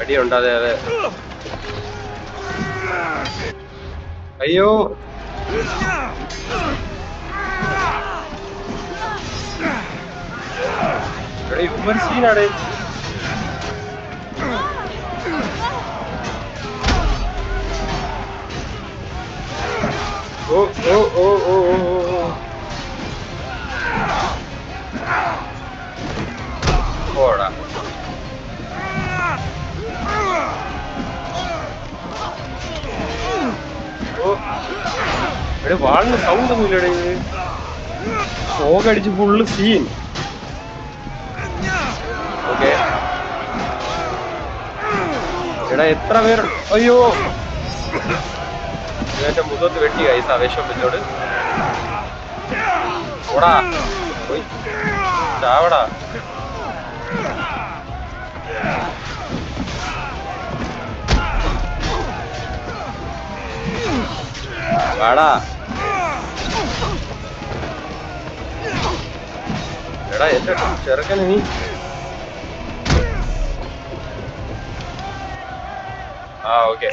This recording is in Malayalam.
അടിയുണ്ട്. അതെ അതെ. അയ്യോ ഇവർ സീനാടേ. ഓ ഓ ഓ ഓ ഓടാ. ഓ ഇവിടെ വാളിന് സൗണ്ട് ഒന്നുമില്ലടേ. ഫോഗടിച്ച് ഫുള്ള് സീൻ. ഓക്കെ എടാ എത്ര പേര്. അയ്യോ എന്റെ മുഖത്ത് വെട്ടി കൈസ് ആവേശം വെച്ചോട്. ഓടാ പോയി ചാവടാ. വാടാ എടാ എന്റെ ചെറുക്കന് നീ. ഓക്കെ